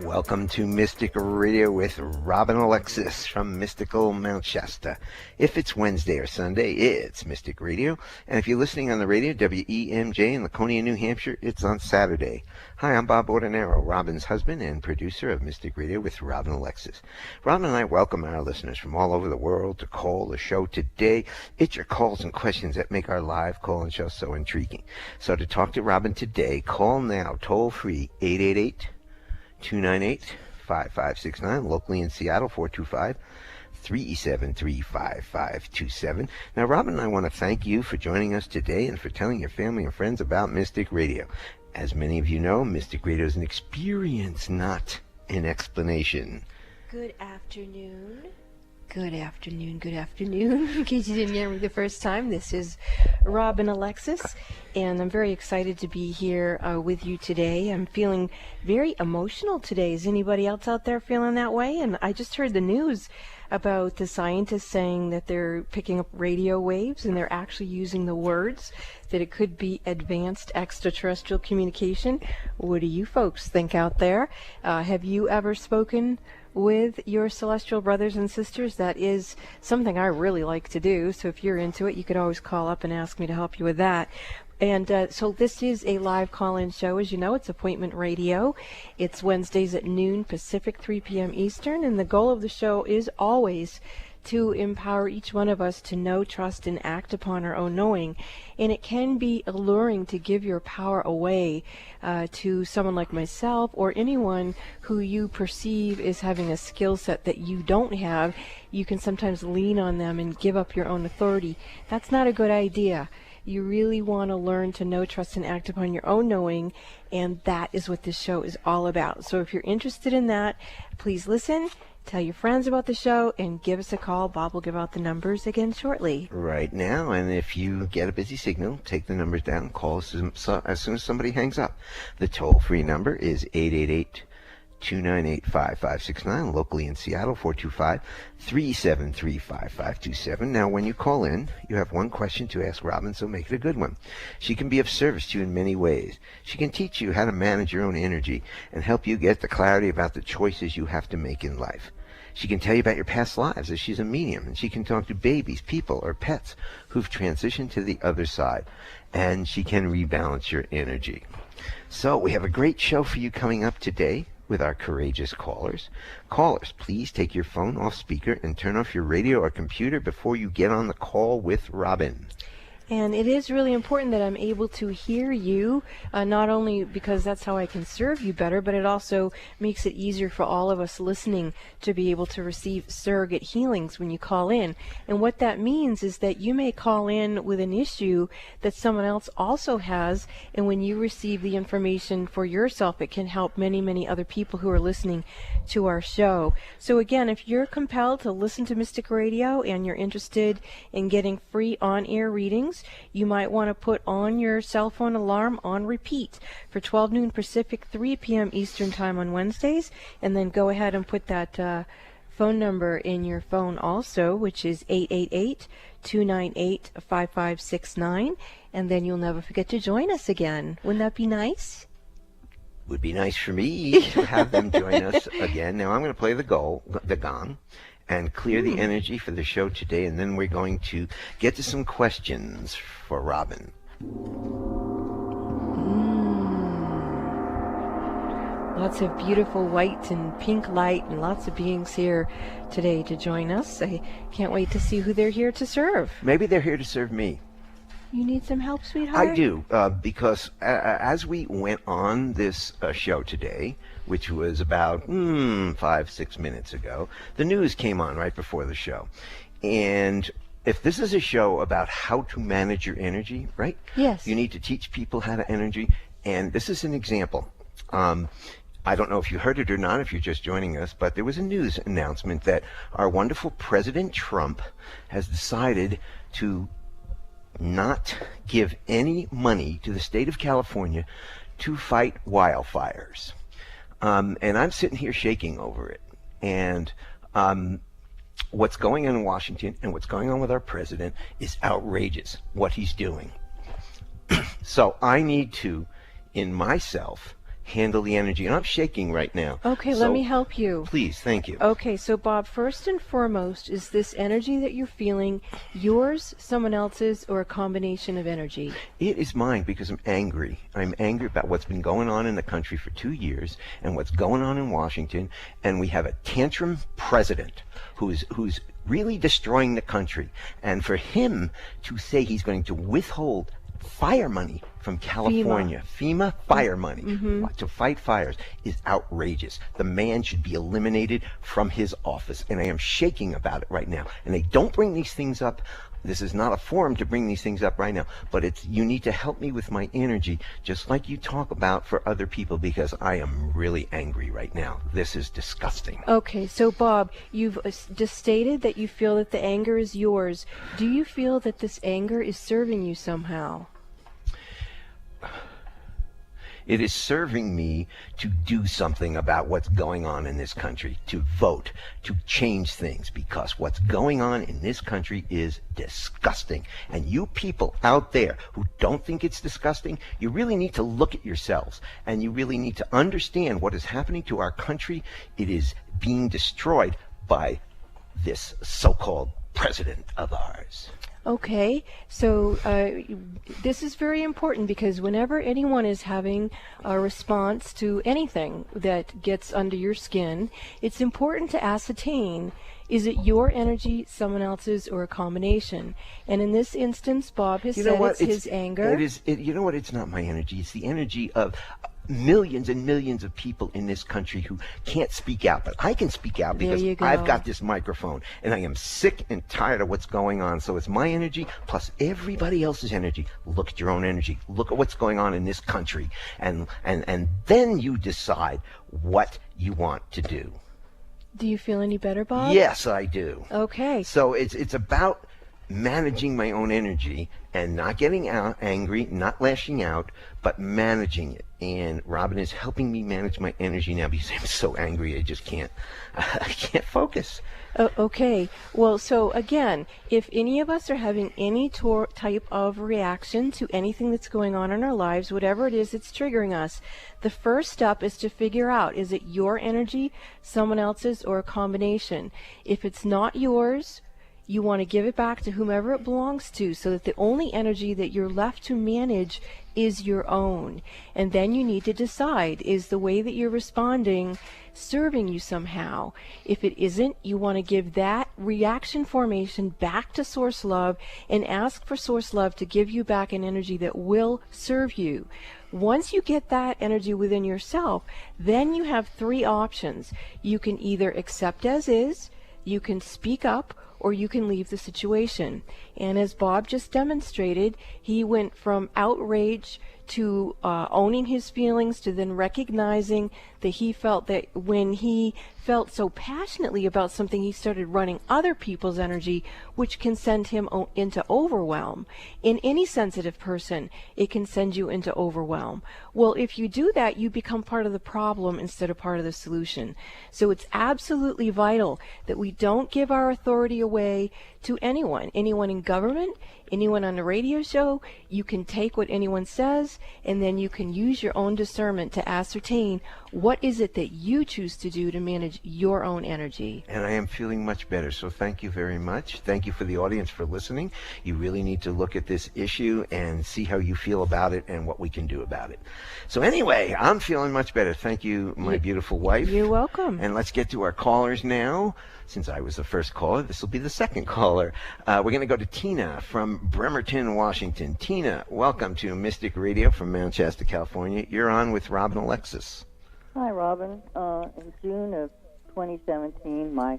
Welcome to Mystic Radio with Robin Alexis from Mystical Mount Shasta. If it's Wednesday or Sunday, it's Mystic Radio. And if you're listening on the radio, WEMJ in Laconia, New Hampshire, it's on Saturday. Hi, I'm Bob Ordinaro, Robin's husband and producer of Mystic Radio with Robin Alexis. Robin and I welcome our listeners from all over the world to call the show today. It's your calls and questions that make our live call-in show so intriguing. So to talk to Robin today, call now, toll free, 888-298-5569, locally in Seattle, 425-373-5527. Now, Robin and I want to thank you for joining us today and for telling your family and friends about Mystic Radio. As many of you know, Mystic Radio is an experience, not an explanation. Good afternoon. Good afternoon. Good afternoon. In case you didn't hear me the first time, this is Robin Alexis, and I'm very excited to be here with you today. I'm feeling very emotional today. Is anybody else out there feeling that way? And I just heard the news about the scientists saying that they're picking up radio waves and they're actually using the words that it could be advanced extraterrestrial communication. What do you folks think out there? Have you ever spoken with your celestial brothers and sisters? That is something I really like to do. So if you're into it, you could always call up and ask me to help you with that. And so this is a live call-in show. As you know, it's appointment radio. It's Wednesdays at noon Pacific, 3 p.m. Eastern. And the goal of the show is always to empower each one of us to know, trust, and act upon our own knowing. And it can be alluring to give your power away to someone like myself or anyone who you perceive is having a skill set that you don't have. You can sometimes lean on them and give up your own authority. That's not a good idea. You really want to learn to know, trust, and act upon your own knowing, and that is what this show is all about. So if you're interested in that, please listen. Tell your friends about the show and give us a call. Bob will give out the numbers again shortly. Right now, and if you get a busy signal, take the numbers down, call us as soon as somebody hangs up. The toll-free number is 888-298-5569, locally in Seattle, 425-373-5527. Now, when you call in, you have one question to ask Robin, so make it a good one. She can be of service to you in many ways. She can teach you how to manage your own energy and help you get the clarity about the choices you have to make in life. She can tell you about your past lives, as she's a medium, and she can talk to babies, people, or pets who've transitioned to the other side, and she can rebalance your energy. So we have a great show for you coming up today with our courageous callers. Callers, please take your phone off speaker and turn off your radio or computer before you get on the call with Robin. And it is really important that I'm able to hear you, not only because that's how I can serve you better, but it also makes it easier for all of us listening to be able to receive surrogate healings when you call in. And what that means is that you may call in with an issue that someone else also has, and when you receive the information for yourself, it can help many, many other people who are listening to our show. So again, if you're compelled to listen to Mystic Radio and you're interested in getting free on-air readings, you might want to put on your cell phone alarm on repeat for 12 noon Pacific, 3 p.m. Eastern Time on Wednesdays, and then go ahead and put that phone number in your phone also, which is 888-298-5569, and then you'll never forget to join us again. Wouldn't that be nice? Would be nice for me to have them join us again. Now I'm going to play the gong, and clear the energy for the show today, and then we're going to get to some questions for Robin. Lots of beautiful white and pink light and lots of beings here today to join us. I can't wait to see who they're here to serve. Maybe they're here to serve me. You need some help, sweetheart? I do, because as we went on this show today, which was about 5-6 minutes ago, the news came on right before the show. And if this is a show about how to manage your energy, right? Yes. You need to teach people how to energy. And this is an example. I don't know if you heard it or not, if you're just joining us, but there was a news announcement that our wonderful President Trump has decided to not give any money to the state of California to fight wildfires. And I'm sitting here shaking over it. And what's going on in Washington and what's going on with our president is outrageous, what he's doing. So I need to, in myself, handle the energy. And I'm shaking right now. Okay, so let me help you. Please, thank you. Okay, so Bob, first and foremost, is this energy that you're feeling yours, someone else's, or a combination of energy? It is mine because I'm angry. I'm angry about what's been going on in the country for 2 years and what's going on in Washington. And we have a tantrum president who's really destroying the country. And for him to say he's going to withhold fire money from California, FEMA fire money to fight fires is outrageous. The man should be eliminated from his office, and I am shaking about it right now. And they don't bring these things up. This is not a forum to bring these things up right now, but you need to help me with my energy, just like you talk about for other people, because I am really angry right now. This is disgusting. Okay, so Bob, you've just stated that you feel that the anger is yours. Do you feel that this anger is serving you somehow? It is serving me to do something about what's going on in this country, to vote, to change things, because what's going on in this country is disgusting. And you people out there who don't think it's disgusting, you really need to look at yourselves, and you really need to understand what is happening to our country. It is being destroyed by this so-called president of ours. Okay, so this is very important, because whenever anyone is having a response to anything that gets under your skin, it's important to ascertain, is it your energy, someone else's, or a combination? And in this instance, Bob has said it's his anger. You know what? It's not my energy. It's the energy of millions and millions of people in this country who can't speak out, but I can speak out because I've got this microphone, and I am sick and tired of what's going on. So it's my energy plus everybody else's energy. Look at your own energy. Look at what's going on in this country, and then you decide what you want to do. Do you feel any better, Bob? Yes, I do. Okay. So it's about managing my own energy and not getting angry, not lashing out, but managing it. And Robin is helping me manage my energy now because I'm so angry I just can't focus. Okay. Well, so again, if any of us are having any type of reaction to anything that's going on in our lives, whatever it is that's triggering us, the first step is to figure out, is it your energy, someone else's, or a combination? If it's not yours, you want to give it back to whomever it belongs to, so that the only energy that you're left to manage is your own. And then you need to decide, is the way that you're responding serving you somehow? If it isn't, you want to give that reaction formation back to Source Love and ask for Source Love to give you back an energy that will serve you. Once you get that energy within yourself, then you have three options. You can either accept as is, you can speak up, or you can leave the situation. And as Bob just demonstrated, he went from outrage to owning his feelings, to then recognizing that he felt that when he felt so passionately about something, he started running other people's energy, which can send him into overwhelm. In any sensitive person, it can send you into overwhelm. Well, if you do that, you become part of the problem instead of part of the solution. So it's absolutely vital that we don't give our authority away to anyone in government, anyone on the radio show. You can take what anyone says, and then you can use your own discernment to ascertain what is it that you choose to do to manage your own energy. And I am feeling much better, so thank you very much. Thank you for the audience for listening. You really need to look at this issue and see how you feel about it and what we can do about it. So anyway, I'm feeling much better. Thank you, my beautiful wife. You're welcome. And let's get to our callers now. Since I was the first caller, this will be the second caller. We're going to go to Tina from Bremerton, Washington. Tina, welcome to Mystic Radio from Manchester, California. You're on with Robin Alexis. Hi, Robin. In June of 2017, my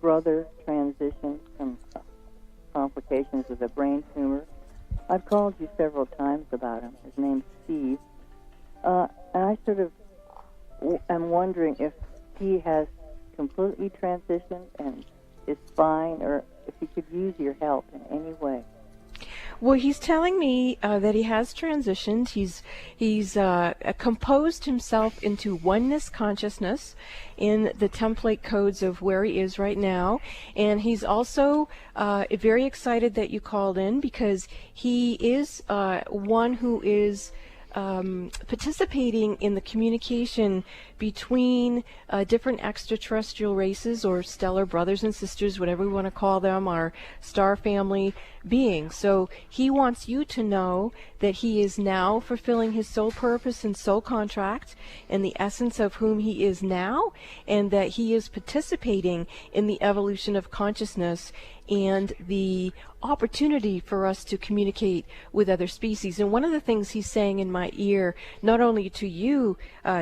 brother transitioned from complications with a brain tumor. I've called you several times about him. His name's Steve. And I sort of am wondering if he has completely transitioned and is fine, or if he could use your help in any way. Well, he's telling me that he has transitioned. He's composed himself into oneness consciousness in the template codes of where he is right now, and he's also very excited that you called in because he is one who is participating in the communication between different extraterrestrial races or stellar brothers and sisters, whatever we want to call them, our star family beings. So he wants you to know that he is now fulfilling his soul purpose and soul contract and the essence of whom he is now, and that he is participating in the evolution of consciousness and the opportunity for us to communicate with other species. And one of the things he's saying in my ear, not only to you,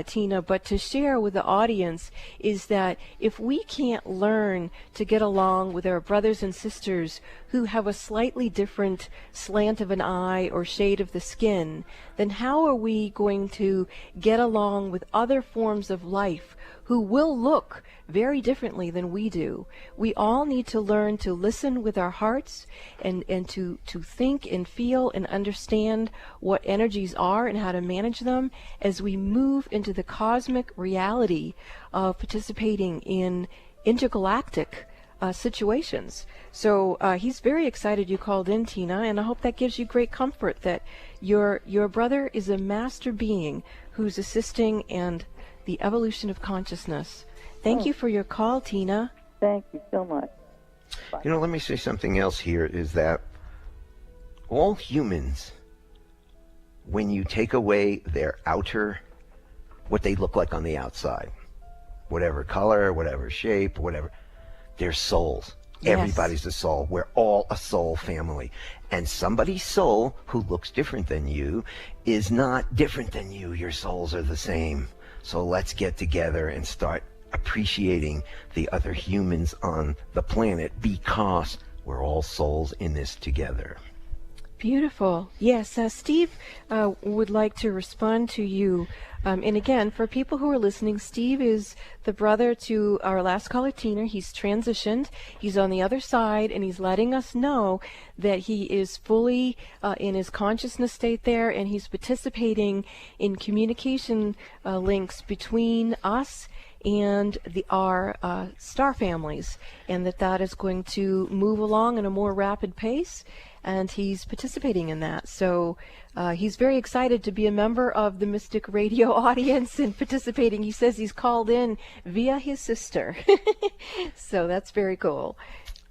Tina, but to share with the audience, is that if we can't learn to get along with our brothers and sisters who have a slightly different slant of an eye or shade of the skin, then how are we going to get along with other forms of life who will look very differently than we do? We all need to learn to listen with our hearts and to think and feel and understand what energies are and how to manage them as we move into the cosmic reality of participating in intergalactic situations. So he's very excited you called in, Tina, and I hope that gives you great comfort that your brother is a master being who's assisting and the evolution of consciousness. Thank you for your call, Tina. Thank you so much. Bye. You know, let me say something else here, is that all humans, when you take away their outer, what they look like on the outside, whatever color, whatever shape, whatever, they're souls. Yes. Everybody's a soul. We're all a soul family. And somebody's soul who looks different than you is not different than you. Your souls are the same. So let's get together and start appreciating the other humans on the planet, because we're all souls in this together. Beautiful. Yes, Steve would like to respond to you. And again, for people who are listening, Steve is the brother to our last caller, Tina. He's transitioned. He's on the other side, and he's letting us know that he is fully in his consciousness state there, and he's participating in communication links between us and our star families, and that is going to move along in a more rapid pace, and he's participating in that. So he's very excited to be a member of the Mystic Radio audience and participating. He says he's called in via his sister. So that's very cool.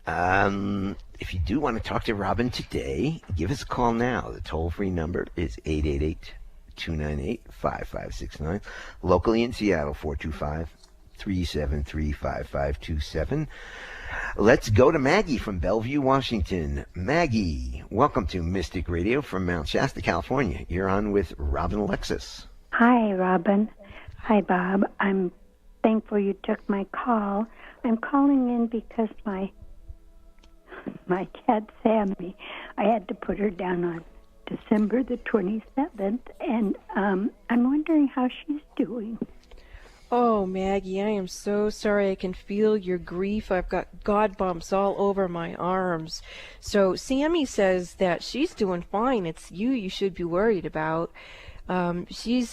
If you do want to talk to Robin today, give us a call now. The toll-free number is 888-298-5569. Locally in Seattle, 425-373-5527. Let's go to Maggie from Bellevue, Washington. Maggie, welcome to Mystic Radio from Mount Shasta, California. You're on with Robin Alexis. Hi, Robin. Hi, Bob. I'm thankful you took my call. I'm calling in because my cat, Sammy, I had to put her down on December the 27th, and I'm wondering how she's doing. Oh, Maggie, I am so sorry. I can feel your grief. I've got God bumps all over my arms. So Sammy says that she's doing fine. It's you should be worried about. She's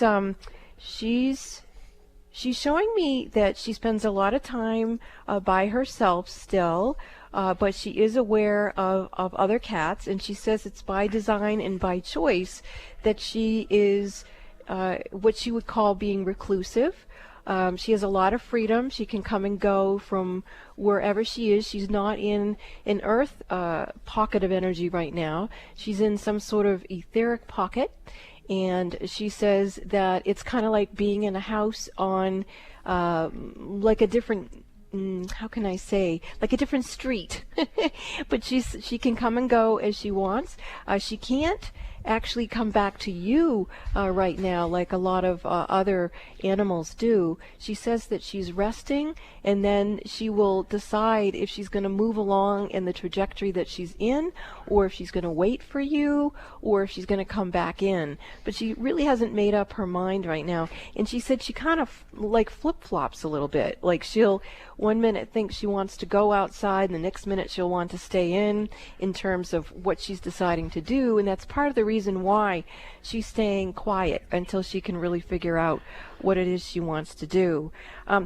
showing me that she spends a lot of time by herself still, but she is aware of other cats, and she says it's by design and by choice that she is what she would call being reclusive. She has a lot of freedom. She can come and go from wherever she is. She's not in an earth pocket of energy right now. She's in some sort of etheric pocket. And she says that it's kind of like being in a house on like a different, how can I say, like a different street. But she can come and go as she wants. She can't actually come back to you right now, like a lot of other animals do. She says that she's resting, and then she will decide if she's going to move along in the trajectory that she's in, or if she's going to wait for you, or if she's going to come back in. But she really hasn't made up her mind right now. And she said she kind of like flip-flops a little bit. Like she'll one minute think she wants to go outside, and the next minute she'll want to stay in terms of what she's deciding to do. And that's part of the reason why she's staying quiet until she can really figure out what it is she wants to do.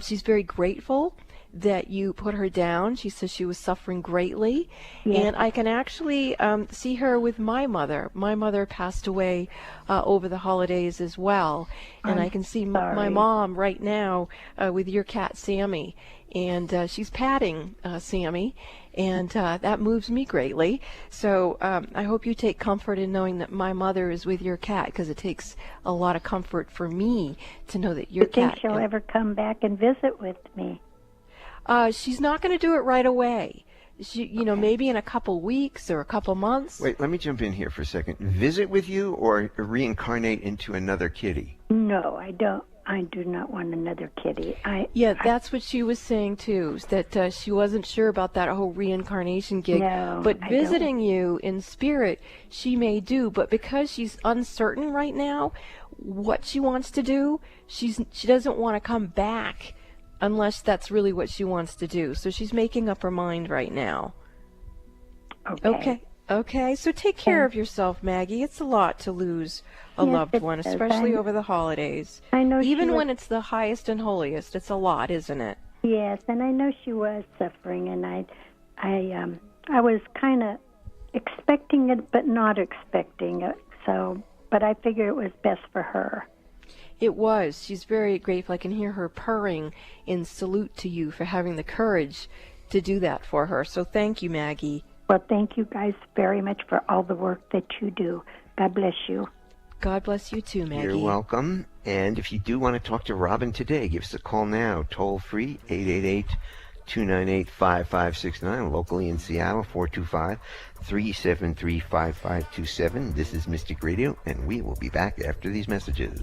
She's very grateful that you put her down. She says she was suffering greatly. Yes. And I can actually see her with my mother. My mother passed away over the holidays as well. And I can see my mom right now with your cat, Sammy. And she's patting Sammy, and that moves me greatly. So I hope you take comfort in knowing that my mother is with your cat, because it takes a lot of comfort for me to know that your Do you cat... think she'll ever come back and visit with me? She's not going to do it right away. She, maybe in a couple weeks or a couple months. Wait, let me jump in here for a second. Visit with you or reincarnate into another kitty? No, I don't. I do not want another kitty. That's what she was saying too, that she wasn't sure about that whole reincarnation gig. No, but I visiting you in spirit, she may do. But because she's uncertain right now what she wants to do, she doesn't want to come back unless that's really what she wants to do. So she's making up her mind right now. Okay. So take care of yourself, Maggie. It's a lot to lose a loved one, especially over the holidays. I know. Even when it's the highest and holiest, it's a lot, isn't it? Yes, and I know she was suffering, and I was kind of expecting it, but not expecting it. So, but I figure it was best for her. It was. She's very grateful. I can hear her purring in salute to you for having the courage to do that for her. So thank you, Maggie. Well, thank you guys very much for all the work that you do. God bless you. God bless you too, Maggie. You're welcome. And if you do want to talk to Robin today, give us a call now. Toll free, 888-298-5569. Locally in Seattle, 425-373-5527. This is Mystic Radio, and we will be back after these messages.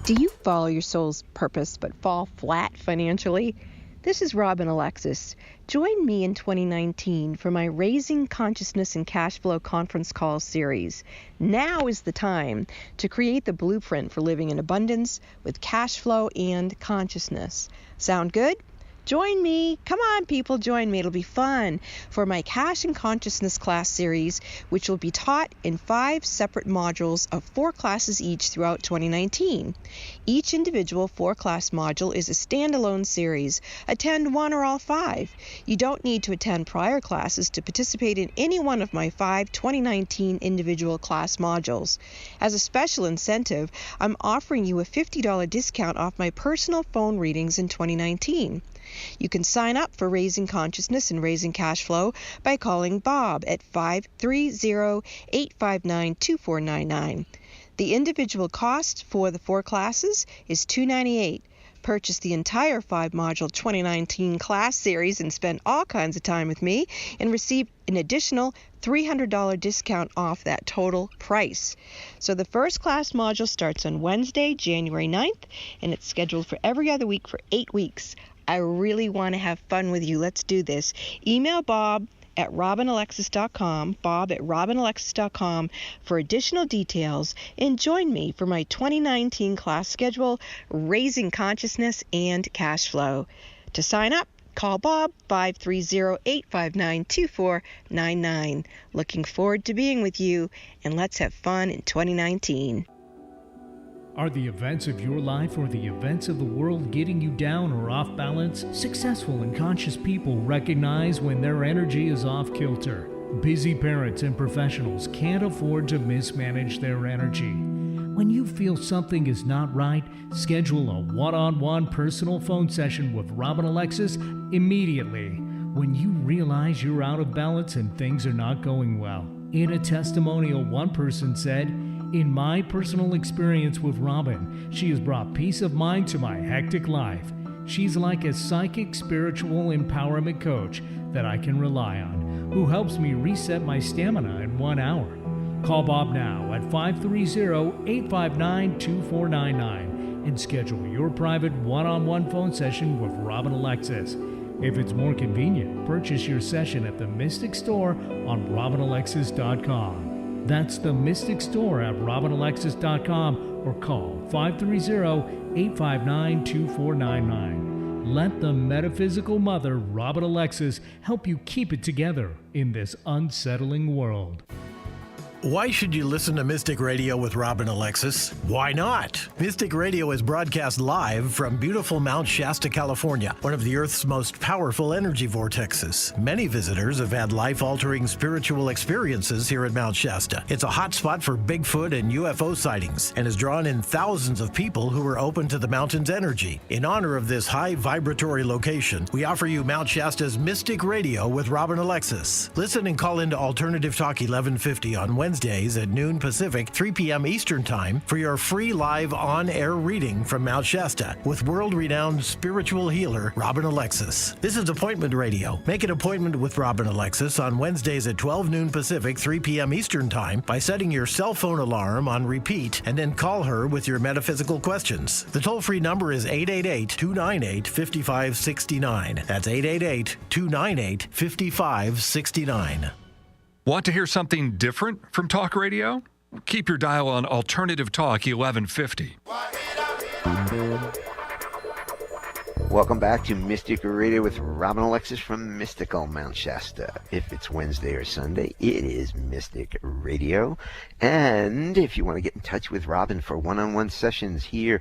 Do you follow your soul's purpose but fall flat financially? This is Robin Alexis. Join me in 2019 for my Raising Consciousness and Cash Flow conference call series. Now is the time to create the blueprint for living in abundance with cash flow and consciousness. Sound good? Join me. Come on, people, join me. It'll be fun for my Cash and Consciousness class series, which will be taught in 5 separate modules of 4 classes each throughout 2019. Each individual 4-class module is a standalone series. Attend one or all 5. You don't need to attend prior classes to participate in any one of my 5 2019 individual class modules. As a special incentive, I'm offering you a $50 discount off my personal phone readings in 2019. You can sign up for Raising Consciousness and Raising Cash Flow by calling Bob at 530-859-2499. The individual cost for the 4 classes is $298. Purchase the entire 5-module 2019 class series and spend all kinds of time with me and receive an additional $300 discount off that total price. So the first class module starts on Wednesday, January 9th, and it's scheduled for every other week for 8 weeks. I really want to have fun with you. Let's do this. Email Bob at robinalexis.com, Bob at robinalexis.com for additional details, and join me for my 2019 class schedule, Raising Consciousness and Cash Flow. To sign up, call Bob, 530-859-2499. Looking forward to being with you, and let's have fun in 2019. Are the events of your life or the events of the world getting you down or off balance? Successful and conscious people recognize when their energy is off kilter. Busy parents and professionals can't afford to mismanage their energy. When you feel something is not right, schedule a one-on-one personal phone session with Robin Alexis immediately when you realize you're out of balance and things are not going well. In a testimonial, one person said, "In my personal experience with Robin, she has brought peace of mind to my hectic life. She's like a psychic spiritual empowerment coach that I can rely on, who helps me reset my stamina in 1 hour. Call Bob now at 530-859-2499 and schedule your private one-on-one phone session with Robin Alexis. If it's more convenient, purchase your session at the Mystic Store on RobinAlexis.com. That's the Mystic Store at RobinAlexis.com or call 530-859-2499. Let the metaphysical mother, Robin Alexis, help you keep it together in this unsettling world. Why should you listen to Mystic Radio with Robin Alexis? Why not? Mystic Radio is broadcast live from beautiful Mount Shasta, California, one of the Earth's most powerful energy vortexes. Many visitors have had life-altering spiritual experiences here at Mount Shasta. It's a hot spot for Bigfoot and UFO sightings and has drawn in thousands of people who are open to the mountain's energy. In honor of this high vibratory location, we offer you Mount Shasta's Mystic Radio with Robin Alexis. Listen and call into Alternative Talk 1150 on Wednesdays at noon Pacific, 3 p.m. Eastern Time for your free live on-air reading from Mount Shasta with world-renowned spiritual healer Robin Alexis. This is Appointment Radio. Make an appointment with Robin Alexis on Wednesdays at 12 noon Pacific, 3 p.m. Eastern Time by setting your cell phone alarm on repeat and then call her with your metaphysical questions. The toll-free number is 888-298-5569. That's 888-298-5569. Want to hear something different from talk radio? Keep your dial on Alternative Talk 1150. Welcome back to Mystic Radio with Robin Alexis from Mystical Mount Shasta. If it's Wednesday or Sunday, it is Mystic Radio. And if you want to get in touch with Robin for one-on-one sessions here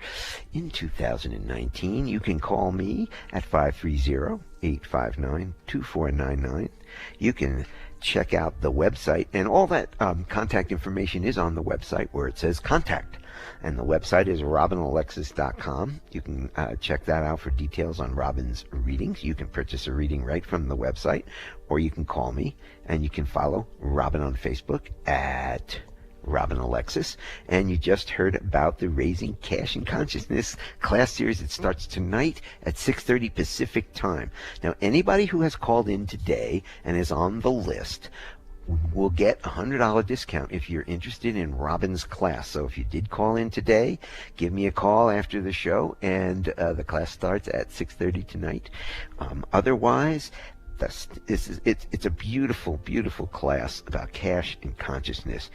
in 2019, you can call me at 530-859-2499. You can check out the website, and all that contact information is on the website where it says contact. And the website is robinalexis.com. You can check that out for details on Robin's readings. You can purchase a reading right from the website, or you can call me, and you can follow Robin on Facebook at Robin Alexis. And you just heard about the Raising Cash and Consciousness class series. It starts tonight at 6:30 Pacific time. Now, anybody who has called in today and is on the list will get a $100 discount if you're interested in Robin's class. So if you did call in today, give me a call after the show, and the class starts at 6:30 tonight. Otherwise, it's a beautiful, beautiful class about cash and consciousness.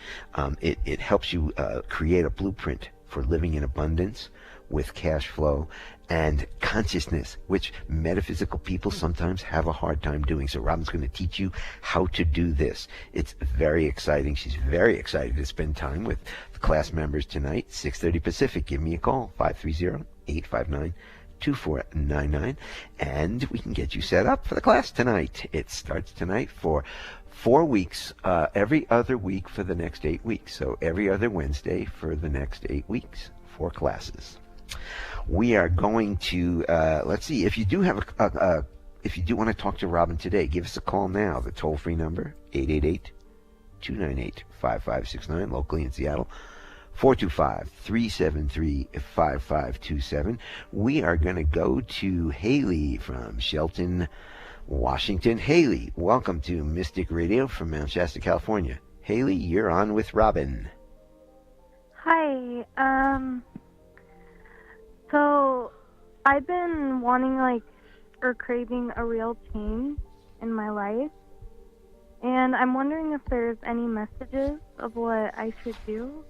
It helps you create a blueprint for living in abundance with cash flow and consciousness, which metaphysical people sometimes have a hard time doing. So Robin's going to teach you how to do this. It's very exciting. She's very excited to spend time with the class members tonight, 6:30 Pacific. Give me a call, 530-859-2499, and we can get you set up for the class tonight. It starts tonight for 4 weeks, every other week for the next 8 weeks. So every other Wednesday for the next 8 weeks, 4 classes. We are going to, let's see, if you do have if you do want to talk to Robin today, give us a call now. The toll-free number, 888-298-5569, locally in Seattle, 425-373-5527. We are going to go to Haley from Shelton, Washington. Haley, welcome to Mystic Radio from Mount Shasta, California. Haley, you're on with Robin. Hi. So I've been wanting or craving a real change in my life, and I'm wondering if there's any messages of what I should do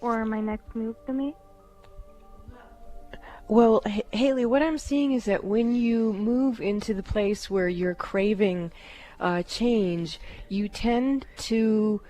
or my next move to make. Well, Haley, what I'm seeing is that when you move into the place where you're craving change, you tend to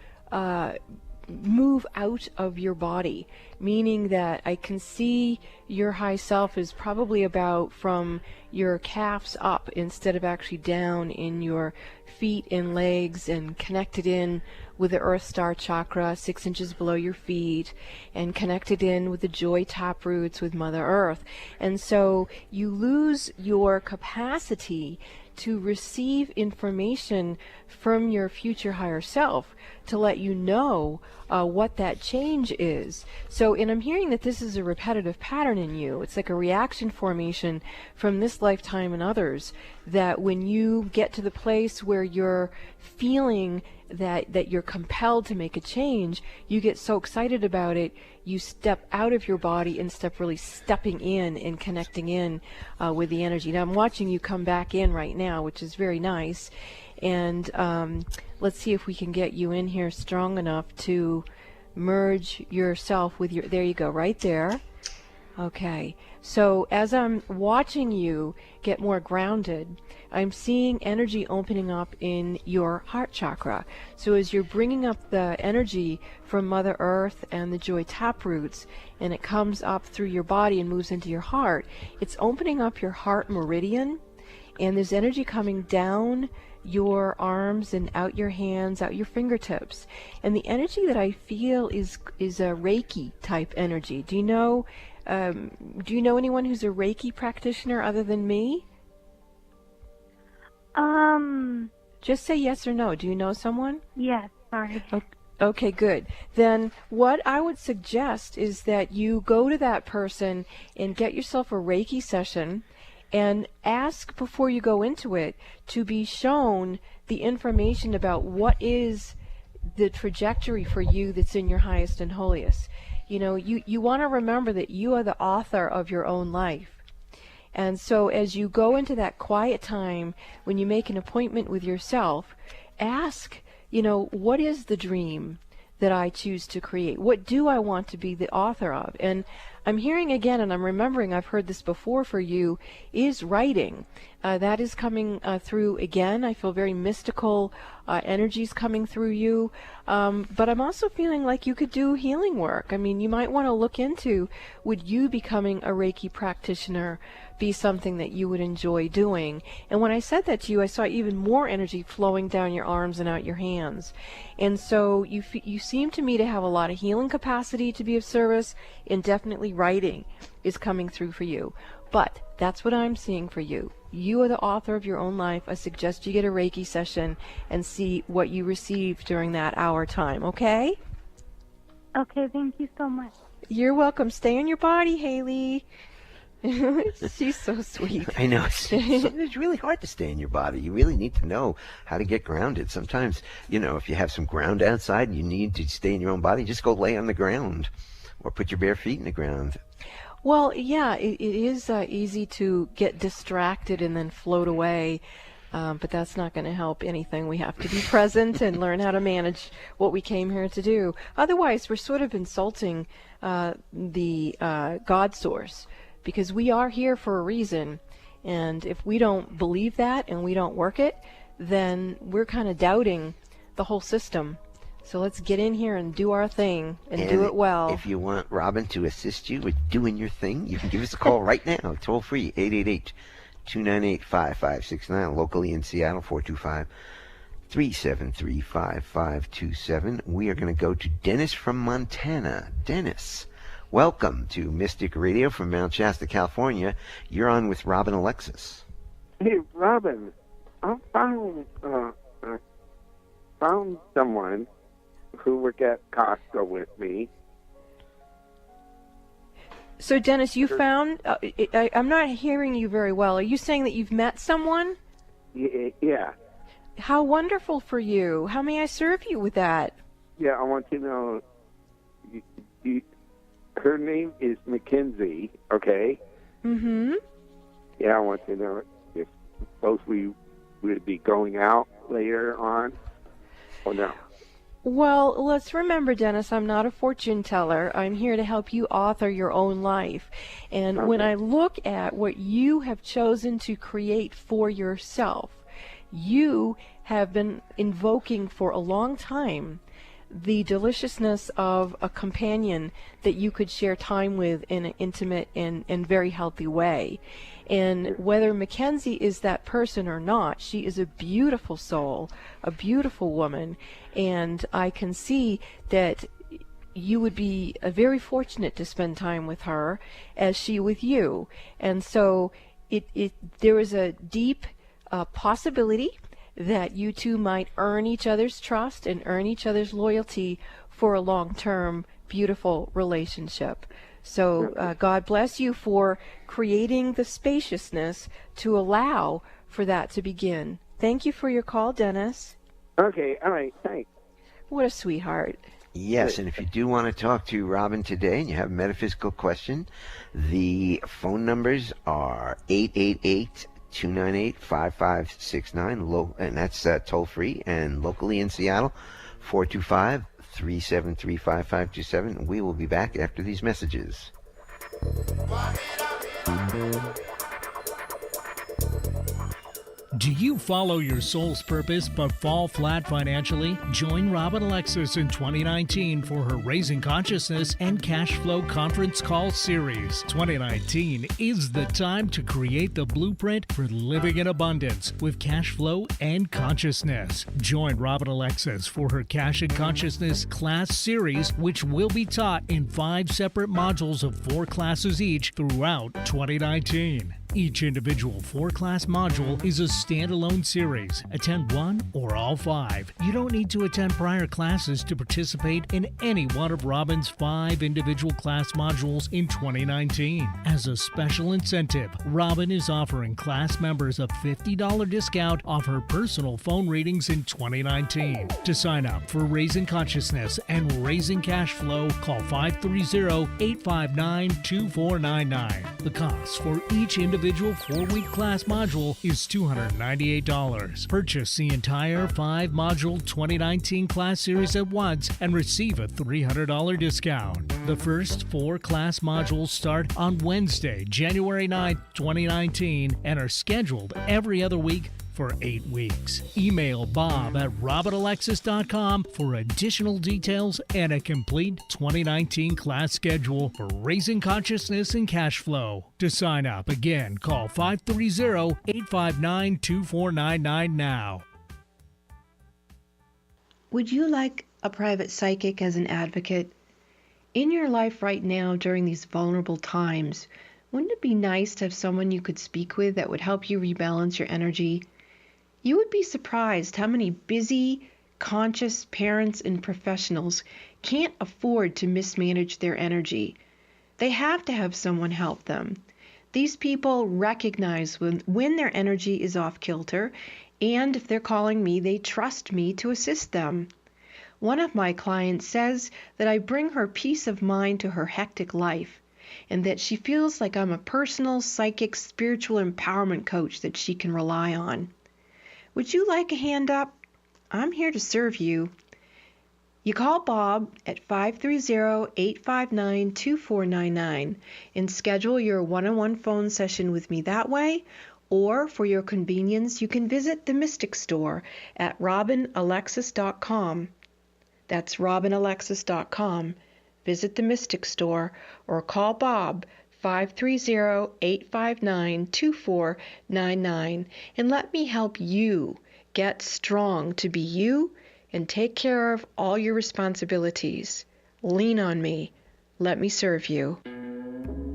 move out of your body, meaning that I can see your high self is probably about from your calves up instead of actually down in your feet and legs and connected in with the Earth Star chakra 6 inches below your feet, and connected in with the joy tap roots with Mother Earth. And so you lose your capacity to receive information from your future higher self to let you know what that change is. So, and I'm hearing that this is a repetitive pattern in you. It's like a reaction formation from this lifetime and others, that when you get to the place where you're feeling that you're compelled to make a change, you get so excited about it, you step out of your body and really stepping in and connecting in with the energy. Now I'm watching you come back in right now, which is very nice. And let's see if we can get you in here strong enough to merge yourself with your, there you go, right there. Okay, so as I'm watching you get more grounded, I'm seeing energy opening up in your heart chakra. So as you're bringing up the energy from Mother Earth and the joy tap roots, and it comes up through your body and moves into your heart, it's opening up your heart meridian, and there's energy coming down your arms and out your hands, out your fingertips. And the energy that I feel is a Reiki type energy. Do you know anyone who's a Reiki practitioner other than me? Just say yes or no. Do you know someone? Yes, sorry. Okay, good. Then what I would suggest is that you go to that person and get yourself a Reiki session and ask before you go into it to be shown the information about what is the trajectory for you that's in your highest and holiest. You know, you want to remember that you are the author of your own life. And so as you go into that quiet time, when you make an appointment with yourself, ask, you know, what is the dream that I choose to create? What do I want to be the author of? And I'm hearing again, and I'm remembering I've heard this before for you, is writing. That is coming through again. I feel very mystical energies coming through you. But I'm also feeling like you could do healing work. I mean, you might want to look into, would you becoming a Reiki practitioner be something that you would enjoy doing? And when I said that to you, I saw even more energy flowing down your arms and out your hands. And so you seem to me to have a lot of healing capacity to be of service, and definitely writing is coming through for you. But that's what I'm seeing for you. You are the author of your own life. I suggest you get a Reiki session and see what you receive during that hour time, okay? Okay, thank you so much. You're welcome. Stay in your body, Haley. She's so sweet. I know. It's really hard to stay in your body. You really need to know how to get grounded. Sometimes, you know, if you have some ground outside and you need to stay in your own body, just go lay on the ground or put your bare feet in the ground. Well, yeah, it is easy to get distracted and then float away, but that's not going to help anything. We have to be present and learn how to manage what we came here to do. Otherwise, we're sort of insulting the God source, because we are here for a reason, and if we don't believe that and we don't work it, then we're kind of doubting the whole system. So let's get in here and do our thing and do it well. If you want Robin to assist you with doing your thing, you can give us a call right now, toll free, 888-298-5569, locally in Seattle, 425-373-5527. We are going to go to Dennis from Montana. Dennis, welcome to Mystic Radio from Mount Shasta, California. You're on with Robin Alexis. Hey, Robin, I found someone who would get Costco with me. So, Dennis, you found... I'm not hearing you very well. Are you saying that you've met someone? Yeah. How wonderful for you. How may I serve you with that? Yeah, I want to know... her name is Mackenzie, okay? Mm-hmm. Yeah, I want to know if both we would be going out later on or no. Well, let's remember, Dennis, I'm not a fortune teller. I'm here to help you author your own life. And when I look at what you have chosen to create for yourself, you have been invoking for a long time the deliciousness of a companion that you could share time with in an intimate and very healthy way. And whether Mackenzie is that person or not, she is a beautiful soul, a beautiful woman, and I can see that you would be very fortunate to spend time with her as she with you. And so there is a deep possibility that you two might earn each other's trust and earn each other's loyalty for a long-term, beautiful relationship. So God bless you for creating the spaciousness to allow for that to begin. Thank you for your call, Dennis. Okay, all right, thanks. What a sweetheart. Yes, and if you do want to talk to Robin today and you have a metaphysical question, the phone numbers are 888-298-5569, and that's toll-free, and locally in Seattle, 425-373-5527. We will be back after these messages. Do you follow your soul's purpose but fall flat financially? Join Robin Alexis in 2019 for her Raising Consciousness and Cash Flow Conference Call Series. 2019 is the time to create the blueprint for living in abundance with cash flow and consciousness. Join Robin Alexis for her Cash and Consciousness class series, which will be taught in 5 separate modules of 4 classes each throughout 2019. Each individual 4-class module is a standalone series. Attend one or all 5. You don't need to attend prior classes to participate in any one of Robin's 5 individual class modules in 2019. As a special incentive, Robin is offering class members a $50 discount off her personal phone readings in 2019. To sign up for Raising Consciousness and Raising Cash Flow, call 530-859-2499. The cost for each individual 4-week class module is $298. Purchase the entire 5-module 2019 class series at once and receive a $300 discount. The first 4 class modules start on Wednesday, January 9th, 2019, and are scheduled every other week for 8 weeks. Email bob@robinalexis.com for additional details and a complete 2019 class schedule for Raising Consciousness and Cash Flow. To sign up, again, call 530-859-2499 now. Would you like a private psychic as an advocate? In your life right now during these vulnerable times, wouldn't it be nice to have someone you could speak with that would help you rebalance your energy? You would be surprised how many busy, conscious parents and professionals can't afford to mismanage their energy. They have to have someone help them. These people recognize when their energy is off kilter, and if they're calling me, they trust me to assist them. One of my clients says that I bring her peace of mind to her hectic life, and that she feels like I'm a personal, psychic, spiritual empowerment coach that she can rely on. Would you like a hand up? I'm here to serve you. You call Bob at 530-859-2499 and schedule your one-on-one phone session with me that way, or for your convenience, you can visit the Mystic Store at robinalexis.com. That's robinalexis.com. Visit the Mystic Store or call Bob 530-859-2499 and let me help you get strong to be you and take care of all your responsibilities. Lean on me. Let me serve you.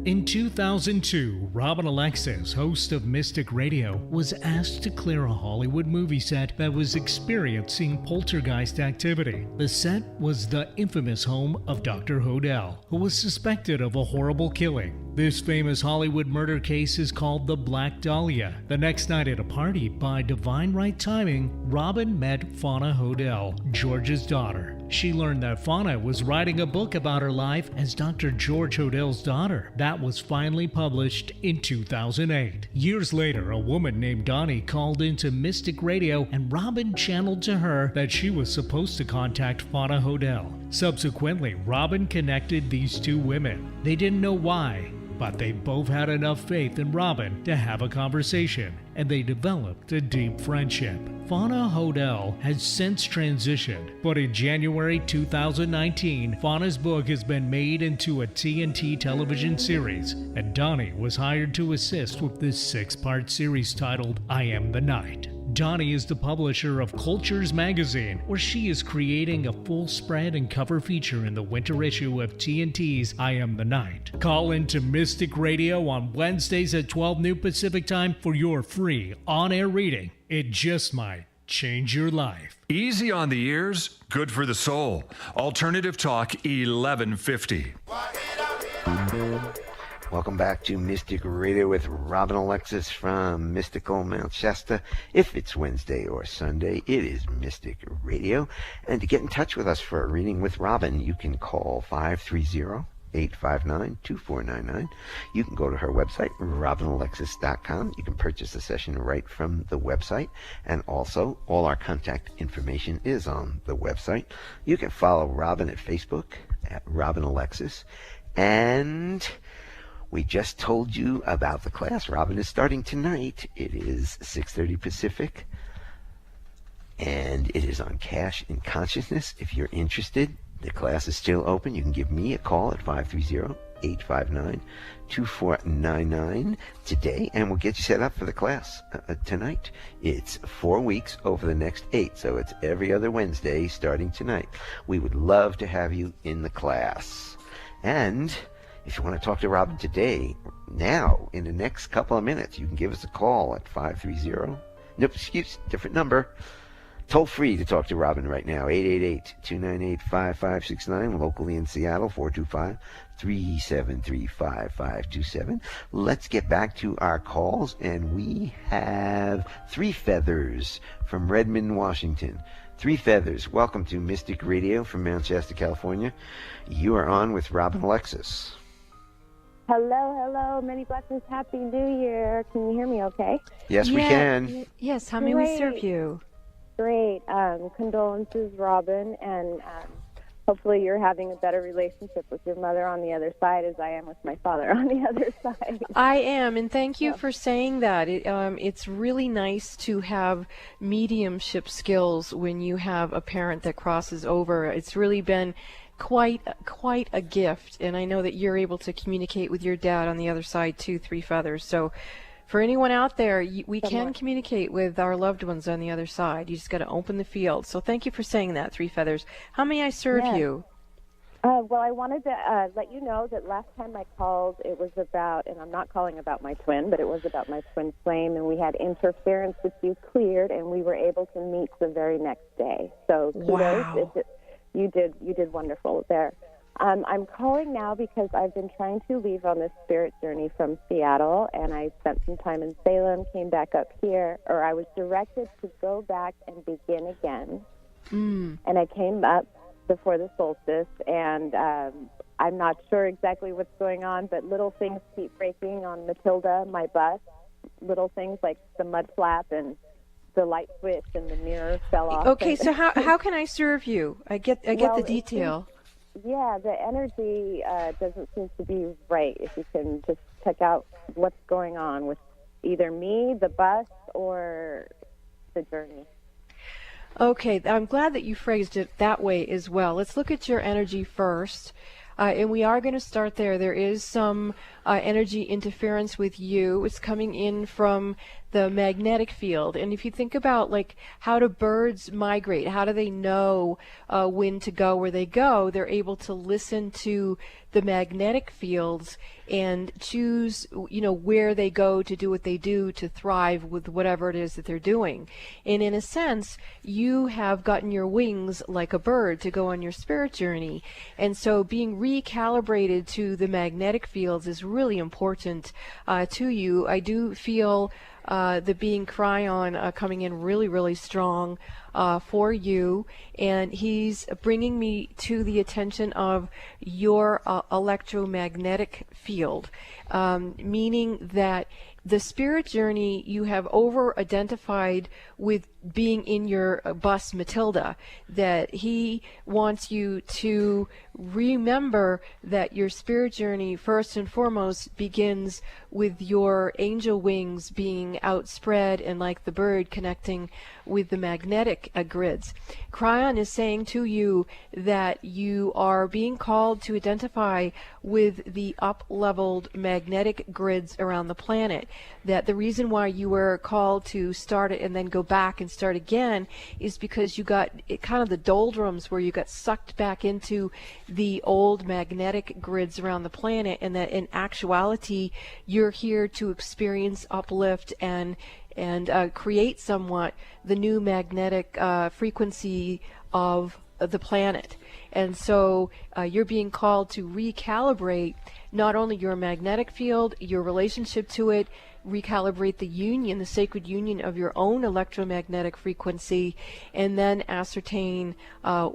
In 2002, Robin Alexis, host of Mystic Radio, was asked to clear a Hollywood movie set that was experiencing poltergeist activity. The set was the infamous home of Dr. Hodel, who was suspected of a horrible killing. This famous Hollywood murder case is called the Black Dahlia. The next night at a party, by divine right timing, Robin met Fauna Hodel, George's daughter. She learned that Fauna was writing a book about her life as Dr. George Hodel's daughter. That was finally published in 2008. Years later, a woman named Donnie called into Mystic Radio, and Robin channeled to her that she was supposed to contact Fauna Hodel. Subsequently, Robin connected these two women. They didn't know why. But they both had enough faith in Robin to have a conversation, and they developed a deep friendship. Fauna Hodel has since transitioned, but in January 2019, Fauna's book has been made into a TNT television series, and Donnie was hired to assist with this 6-part series titled I Am the Night. Donnie is the publisher of Cultures magazine, where she is creating a full spread and cover feature in the winter issue of TNT's I Am the Night. Call into Mystic Radio on Wednesdays at 12 noon Pacific time for your free on-air reading. It just might change your life. Easy on the ears, good for the soul. Alternative Talk 1150. Welcome back to Mystic Radio with Robin Alexis from Mystical Mount Shasta. If it's Wednesday or Sunday, it is Mystic Radio. And to get in touch with us for a reading with Robin, you can call 530-859-2499. You can go to her website, robinalexis.com. You can purchase a session right from the website. And also, all our contact information is on the website. You can follow Robin at Facebook, at Robin Alexis. And we just told you about the class. Robin is starting tonight. It is 6:30 Pacific, and it is on Cash and Consciousness. If you're interested, the class is still open. You can give me a call at 530-859-2499 today, and we'll get you set up for the class tonight. It's 4 weeks over the next 8, so it's every other Wednesday starting tonight. We would love to have you in the class. And if you want to talk to Robin today, now, in the next couple of minutes, you can give us a call at different number. Toll free to talk to Robin right now, 888-298-5569, locally in Seattle, 425-373-5527. Let's get back to our calls, and we have Three Feathers from Redmond, Washington. Three Feathers, welcome to Mystic Radio from Mount Shasta, California. You are on with Robin Alexis. Hello. Many blessings. Happy New Year. Can you hear me okay? Yes, we can. Yes, how may we serve you? Great. Condolences, Robin, and hopefully you're having a better relationship with your mother on the other side as I am with my father on the other side. I am, and thank you for saying that. It's really nice to have mediumship skills when you have a parent that crosses over. It's really been quite a gift, and I know that you're able to communicate with your dad on the other side too, Three Feathers. So for anyone out there, we can communicate with our loved ones on the other side. You just got to open the field. So thank you for saying that, Three Feathers. How may I serve you? Well, I wanted to let you know that last time I called, it was about, and I'm not calling about my twin, but it was about my twin flame, and we had interference with you cleared, and we were able to meet the very next day. So kudos. Wow. You did wonderful there. I'm calling now because I've been trying to leave on this spirit journey from Seattle, and I spent some time in Salem, came back up here, or I was directed to go back and begin again. And I came up before the solstice, and I'm not sure exactly what's going on, but little things keep breaking on Matilda, my bus. Little things like the mud flap and the light switch and the mirror fell off. Okay, so how can I serve you? I get the detail. The energy doesn't seem to be right. If you can just check out what's going on with either me, the bus, or the journey. Okay, I'm glad that you phrased it that way as well. Let's look at your energy first. And we are going to start there. There is some energy interference with you. It's coming in from the magnetic field. And if you think about, like, how do birds migrate? How do they know when to go where they go? They're able to listen to the magnetic fields and choose, where they go to do what they do to thrive with whatever it is that they're doing. And in a sense, you have gotten your wings like a bird to go on your spirit journey. And so being recalibrated to the magnetic fields is really important to you. I do feel the being Cryon coming in really, really strong for you, and he's bringing me to the attention of your electromagnetic field, meaning that the spirit journey you have over-identified with being in your bus Matilda, that he wants you to remember that your spirit journey, first and foremost, begins with your angel wings being outspread and like the bird connecting with the magnetic grids. Cryon is saying to you that you are being called to identify with the up-leveled magnetic grids around the planet. That the reason why you were called to start it and then go back and start again is because you got kind of the doldrums where you got sucked back into the old magnetic grids around the planet, and that in actuality you're here to experience uplift and create somewhat the new magnetic frequency of the planet. And so you're being called to recalibrate not only your magnetic field, your relationship to it, recalibrate the union, the sacred union of your own electromagnetic frequency, and then ascertain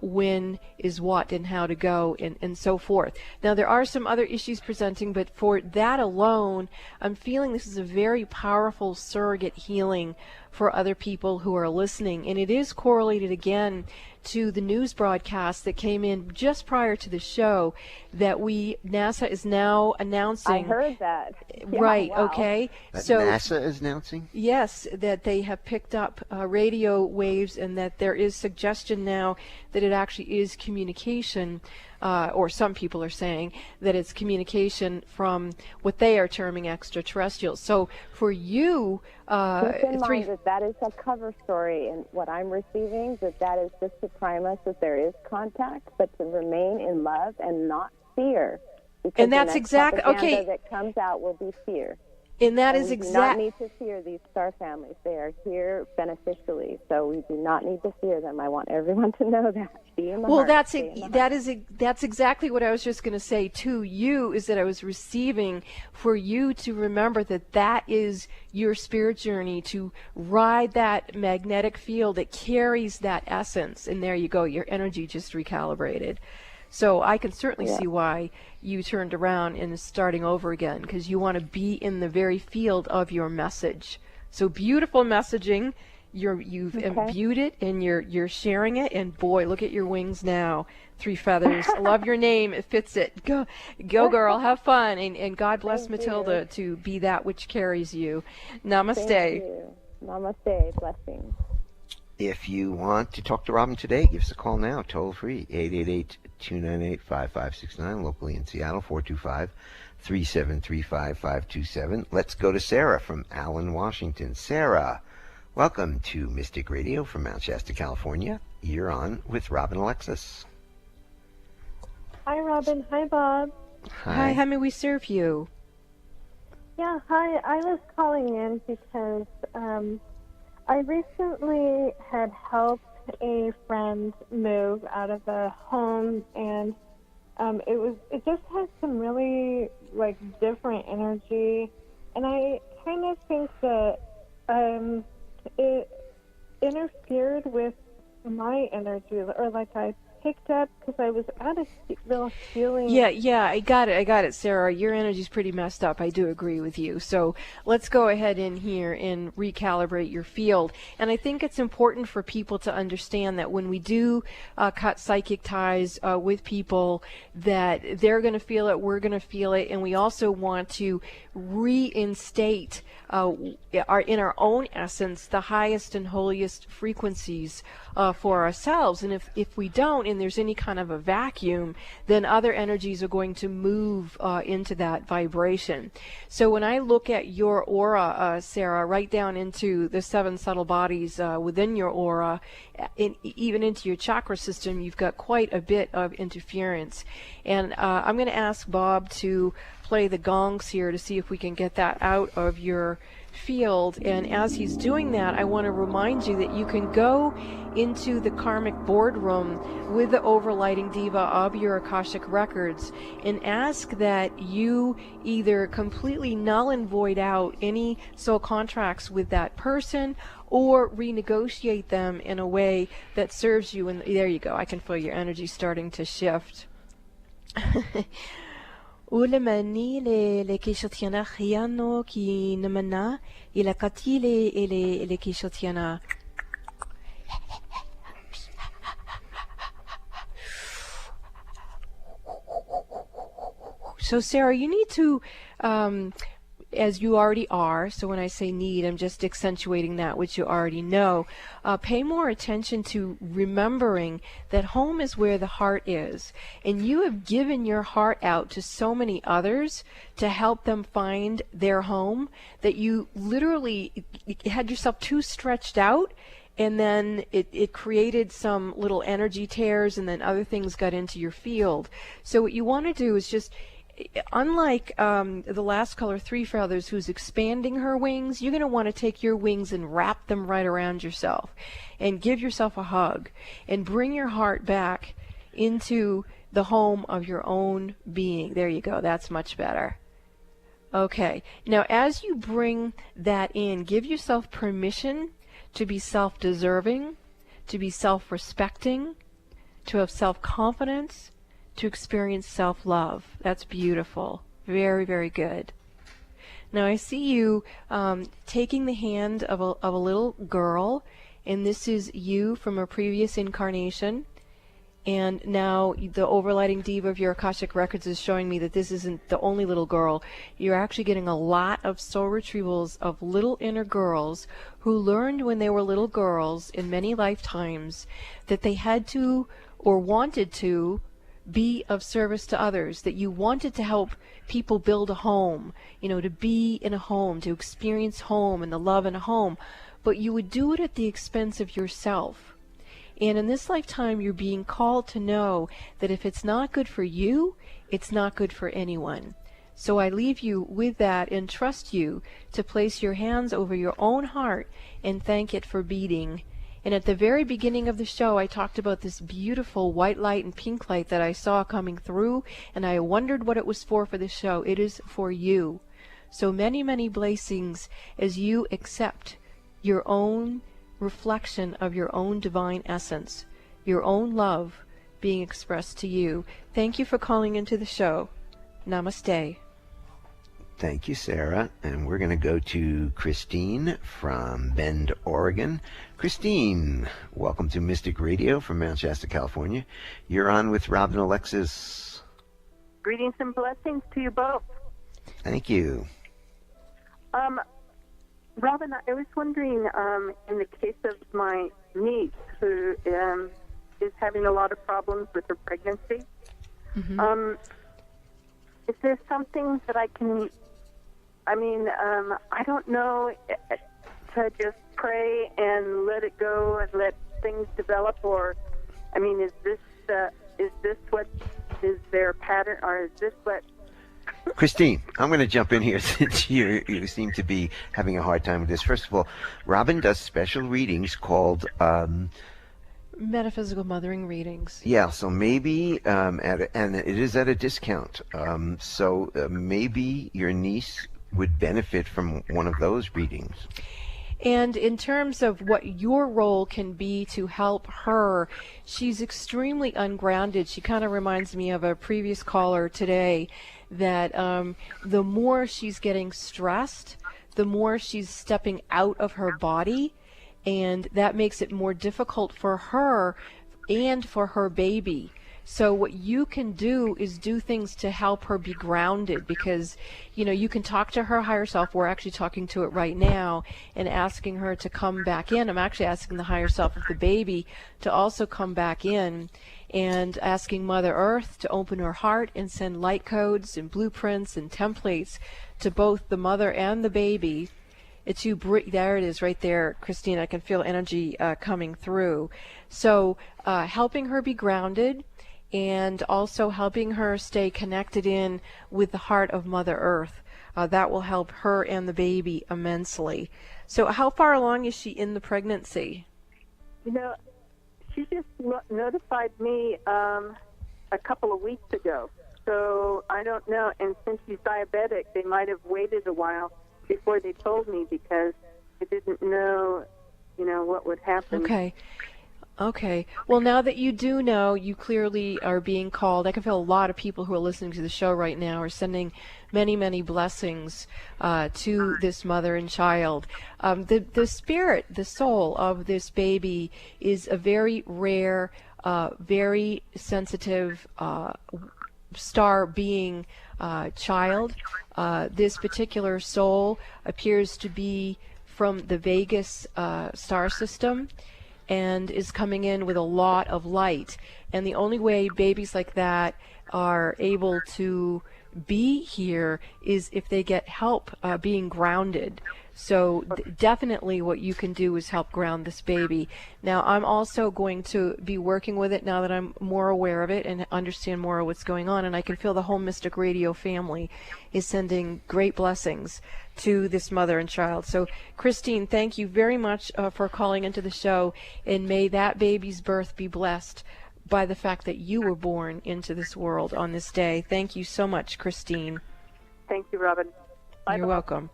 when is what and how to go, and so forth. Now, there are some other issues presenting, but for that alone, I'm feeling this is a very powerful surrogate healing for other people who are listening. And it is correlated again to the news broadcast that came in just prior to the show that NASA is now announcing. I heard that. Yeah, right, wow. Okay. That So NASA is announcing? Yes, that they have picked up radio waves, and that there is suggestion now that it actually is communication, or some people are saying that it's communication from what they are terming extraterrestrials. So for you, keep in mind that is a cover story, and what I'm receiving, that is just to prime us that there is contact, but to remain in love and not fear. Because and that's the next exactly propaganda okay. that comes out will be fear. And that and is we exactly. do not need to fear these star families. They are here beneficially, so we do not need to fear them. I want everyone to know that. Be in the Well, heart. that's exactly what I was just going to say to you, is that I was receiving for you to remember that is your spirit journey, to ride that magnetic field that carries that essence. And there you go, your energy just recalibrated. So I can certainly see why you turned around and is starting over again, because you want to be in the very field of your message. So beautiful messaging. You've imbued it, and you're sharing it. And boy, look at your wings now. 3 feathers. I love your name. It fits it. Go girl. Have fun. And God bless Thank Matilda you. to be that which carries you. Namaste. Thank you. Namaste. Blessings. If you want to talk to Robin today, give us a call now, toll free, 888-298-5569, locally in Seattle, 425-3735-527. Let's go to Sarah from Allen, Washington. Sarah, welcome to Mystic Radio from Mount Shasta, California. You're on with Robin Alexis. Hi, Robin. Hi, Bob. Hi, how may we serve you? Yeah, hi. I was calling in because I recently had helped a friend move out of a home, and it just had some really different energy, and I kind of think that it interfered with my energy, or I picked up because I was out of real feeling. Yeah, I got it, Sarah. Your energy's pretty messed up. I do agree with you. So let's go ahead in here and recalibrate your field. And I think it's important for people to understand that when we do cut psychic ties with people, that they're going to feel it, we're going to feel it, and we also want to reinstate in our own essence the highest and holiest frequencies for ourselves. And if we don't, and there's any kind of a vacuum, then other energies are going to move into that vibration. So when I look at your aura, Sarah, right down into the 7 subtle bodies within your aura, even into your chakra system, you've got quite a bit of interference. And I'm going to ask Bob to play the gongs here to see if we can get that out of your field. And as he's doing that, I want to remind you that you can go into the karmic boardroom with the overlighting diva of your Akashic records and ask that you either completely null and void out any soul contracts with that person, or renegotiate them in a way that serves you. And there you go. I can feel your energy starting to shift. Ulemani le kishotiana hiano ki namana ila katile ele kishotiana. So, Sarah, you need to, as you already are, so when I say need, I'm just accentuating that which you already know, pay more attention to remembering that home is where the heart is. And you have given your heart out to so many others to help them find their home that you literally had yourself too stretched out, and then it created some little energy tears, and then other things got into your field. So what you want to do is just, unlike the last caller, Three Feathers, who's expanding her wings, you're going to want to take your wings and wrap them right around yourself and give yourself a hug and bring your heart back into the home of your own being. There you go. That's much better. Okay. Now, as you bring that in, give yourself permission to be self-deserving, to be self-respecting, to have self-confidence, to experience self-love. That's beautiful. Very, very good. Now I see you taking the hand of a little girl, and this is you from a previous incarnation. And now the overlighting diva of your Akashic Records is showing me that this isn't the only little girl. You're actually getting a lot of soul retrievals of little inner girls who learned when they were little girls in many lifetimes that they had to or wanted to be of service to others, that you wanted to help people build a home, to be in a home, to experience home and the love in a home, but you would do it at the expense of yourself. And in this lifetime, you're being called to know that if it's not good for you, it's not good for anyone. So I leave you with that and trust you to place your hands over your own heart and thank it for beating. And at the very beginning of the show, I talked about this beautiful white light and pink light that I saw coming through, and I wondered what it was for the show. It is for you. So many, many blessings as you accept your own reflection of your own divine essence, your own love being expressed to you. Thank you for calling into the show. Namaste. Thank you, Sarah. And we're going to go to Christine from Bend, Oregon. Christine, welcome to Mystic Radio from Mount Shasta, California. You're on with Robin Alexis. Greetings and blessings to you both. Thank you. Robin, I was wondering, in the case of my niece who is having a lot of problems with her pregnancy, is there something that I can, I don't know, to just pray and let it go and let things develop, or, is this what is their pattern, or is this what... Christine, I'm going to jump in here since you seem to be having a hard time with this. First of all, Robin does special readings called... Metaphysical mothering readings. Yeah, so maybe, and it is at a discount. So maybe your niece would benefit from one of those readings. And in terms of what your role can be to help her, she's extremely ungrounded. She kind of reminds me of a previous caller today, that the more she's getting stressed, the more she's stepping out of her body, and that makes it more difficult for her and for her baby. So what you can do is do things to help her be grounded, because, you can talk to her higher self. We're actually talking to it right now and asking her to come back in. I'm actually asking the higher self of the baby to also come back in, and asking Mother Earth to open her heart and send light codes and blueprints and templates to both the mother and the baby. There it is right there, Christine. I can feel energy coming through. So helping her be grounded, and also helping her stay connected in with the heart of Mother Earth. That will help her and the baby immensely. So how far along is she in the pregnancy? She just notified me a couple of weeks ago. So I don't know. And since she's diabetic, they might have waited a while before they told me, because they didn't know, what would happen. Okay. Well, now that you do know, you clearly are being called. I can feel a lot of people who are listening to the show right now are sending many, many blessings to this mother and child. The spirit, the soul of this baby is a very rare, very sensitive star being child. This particular soul appears to be from the Vegas star system and is coming in with a lot of light. And the only way babies like that are able to be here is if they get help being grounded. So definitely what you can do is help ground this baby. Now, I'm also going to be working with it now that I'm more aware of it and understand more of what's going on, and I can feel the whole Mystic Radio family is sending great blessings to this mother and child. So, Christine, thank you very much for calling into the show, and may that baby's birth be blessed by the fact that you were born into this world on this day. Thank you so much, Christine. Thank you, Robin. Bye. You're welcome.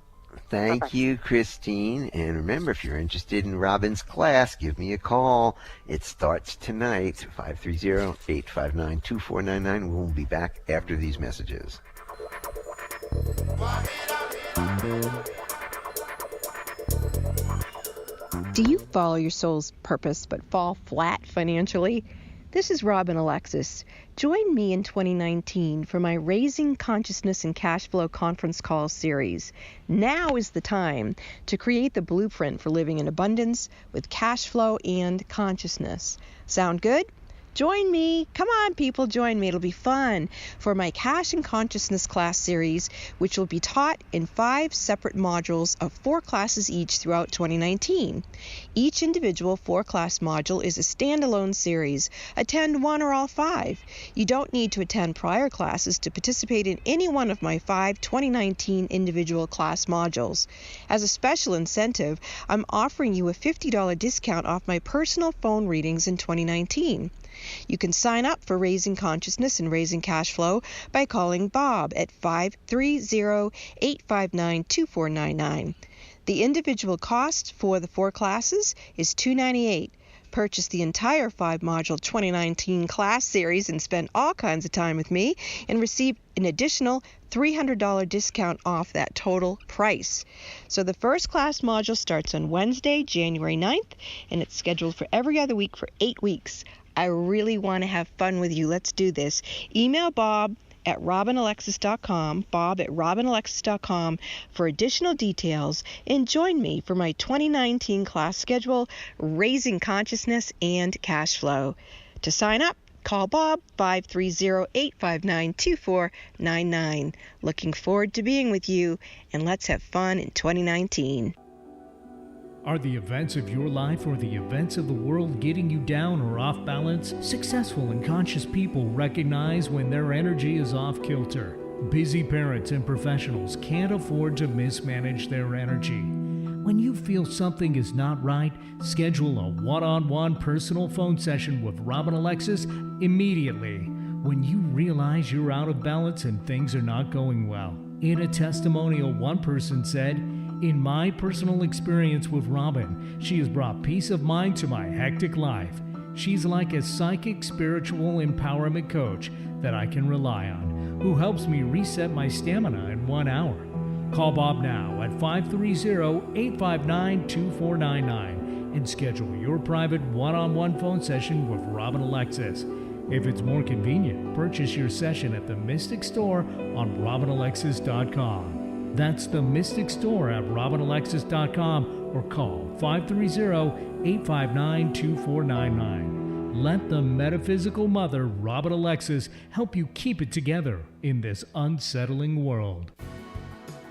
Thank you, Christine. And remember, if you're interested in Robin's class, give me a call. It starts tonight, 530-859-2499. We'll be back after these messages. Do you follow your soul's purpose but fall flat financially? This is Robin Alexis. Join me in 2019 for my Raising Consciousness and Cash Flow conference call series. Now is the time to create the blueprint for living in abundance with cash flow and consciousness. Sound good? Join me. Come on, people, join me. It'll be fun for my Cash and Consciousness class series, which will be taught in 5 separate modules of 4 classes each throughout 2019. Each individual 4-class module is a standalone series. Attend one or all 5. You don't need to attend prior classes to participate in any one of my 5 2019 individual class modules. As a special incentive, I'm offering you a $50 discount off my personal phone readings in 2019. You can sign up for Raising Consciousness and Raising Cash Flow by calling Bob at 530-859-2499. The individual cost for the 4 classes is $298. Purchase the entire 5-module 2019 class series and spend all kinds of time with me and receive an additional $300 discount off that total price. So the first class module starts on Wednesday, January 9th, and it's scheduled for every other week for 8 weeks. I really want to have fun with you. Let's do this. Email Bob at robinalexis.com, Bob at robinalexis.com for additional details, and join me for my 2019 class schedule, Raising Consciousness and Cash Flow. To sign up, call Bob 530-859-2499. Looking forward to being with you, and let's have fun in 2019. Are the events of your life or the events of the world getting you down or off balance? Successful and conscious people recognize when their energy is off kilter. Busy parents and professionals can't afford to mismanage their energy. When you feel something is not right, schedule a one-on-one personal phone session with Robin Alexis immediately when you realize you're out of balance and things are not going well. In a testimonial, one person said, "In my personal experience with Robin, she has brought peace of mind to my hectic life. She's like a psychic spiritual empowerment coach that I can rely on, who helps me reset my stamina in 1 hour." Call Bob now at 530-859-2499 and schedule your private one-on-one phone session with Robin Alexis. If it's more convenient, purchase your session at the Mystic Store on robinalexis.com. That's the Mystic Store at robinalexis.com or call 530-859-2499. Let the metaphysical mother, Robin Alexis, help you keep it together in this unsettling world.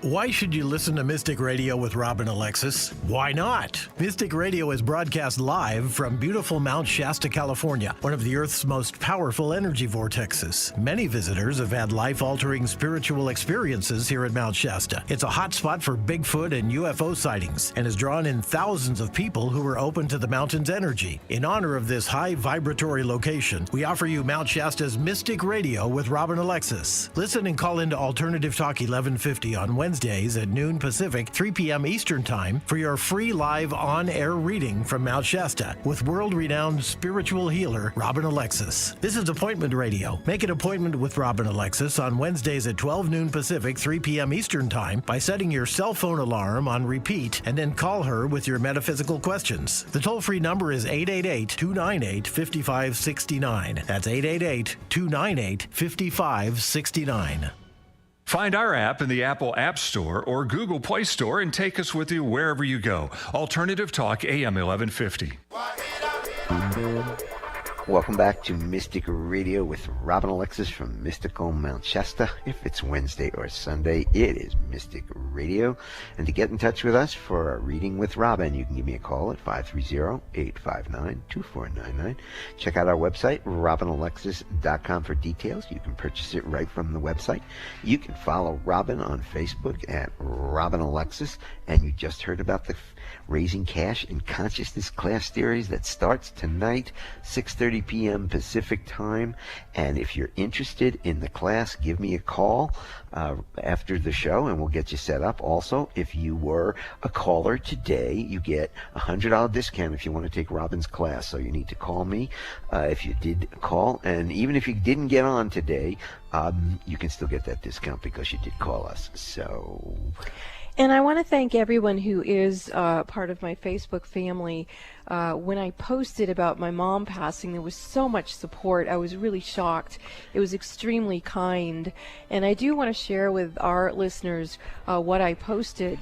Why should you listen to Mystic Radio with Robin Alexis? Why not? Mystic Radio is broadcast live from beautiful Mount Shasta, California, one of the Earth's most powerful energy vortexes. Many visitors have had life-altering spiritual experiences here at Mount Shasta. It's a hot spot for Bigfoot and UFO sightings and has drawn in thousands of people who are open to the mountain's energy. In honor of this high vibratory location, we offer you Mount Shasta's Mystic Radio with Robin Alexis. Listen and call into Alternative Talk 1150 on Wednesdays at noon Pacific, 3 p.m. Eastern Time for your free live on-air reading from Mount Shasta with world-renowned spiritual healer Robin Alexis. This is Appointment Radio. Make an appointment with Robin Alexis on Wednesdays at 12 noon Pacific, 3 p.m. Eastern Time by setting your cell phone alarm on repeat and then call her with your metaphysical questions. The toll-free number is 888-298-5569. That's 888-298-5569. Find our app in the Apple App Store or Google Play Store and take us with you wherever you go. Alternative Talk, AM 1150. Welcome back to Mystic Radio with Robin Alexis from Mystical Mount Shasta. If it's Wednesday or Sunday, it is Mystic Radio. And to get in touch with us for a reading with Robin, you can give me a call at 530-859-2499. Check out our website, robinalexis.com, for details. You can purchase it right from the website. You can follow Robin on Facebook at Robin Alexis. And you just heard about the Raising Cash in Consciousness class series that starts tonight, 6:30 p.m. Pacific time. And if you're interested in the class, give me a call after the show and we'll get you set up. Also, if you were a caller today, you get a $100 discount if you want to take Robin's class. So you need to call me if you did call. And even if you didn't get on today, you can still get that discount because you did call us. So... And I want to thank everyone who is part of my Facebook family. When I posted about my mom passing, there was so much support. I was really shocked. It was extremely kind. And I do want to share with our listeners what I posted,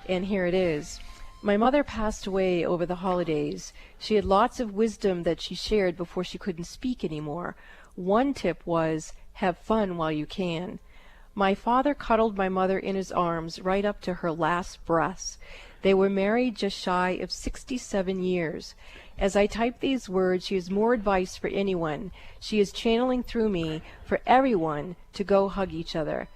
and here it is. My mother passed away over the holidays. She had lots of wisdom that she shared before she couldn't speak anymore. One tip was, have fun while you can. My father cuddled my mother in his arms right up to her last breaths. They were married just shy of 67 years. As I type these words, she has more advice for anyone. She is channeling through me for everyone to go hug each other.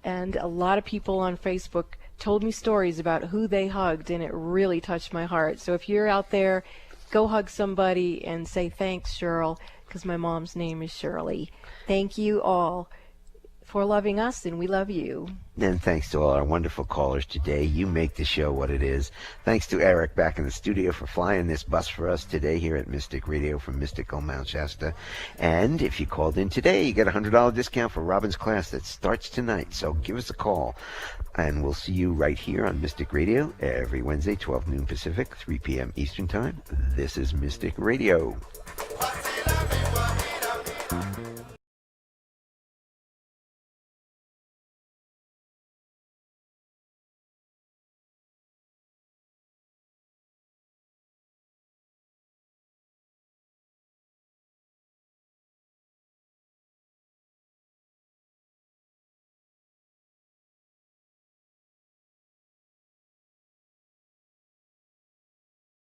And a lot of people on Facebook told me stories about who they hugged, and it really touched my heart. So if you're out there, go hug somebody and say thanks, Cheryl, because my mom's name is Shirley. Thank you all for loving us, and we love you. And thanks to all our wonderful callers today. You make the show what it is. Thanks to Eric back in the studio for flying this bus for us today here at Mystic Radio from Mystical Mount Shasta. And if you called in today, you get a $100 discount for Robin's class that starts tonight. So give us a call, and we'll see you right here on Mystic Radio every Wednesday, 12 noon Pacific, 3 p.m. Eastern Time. This is Mystic Radio.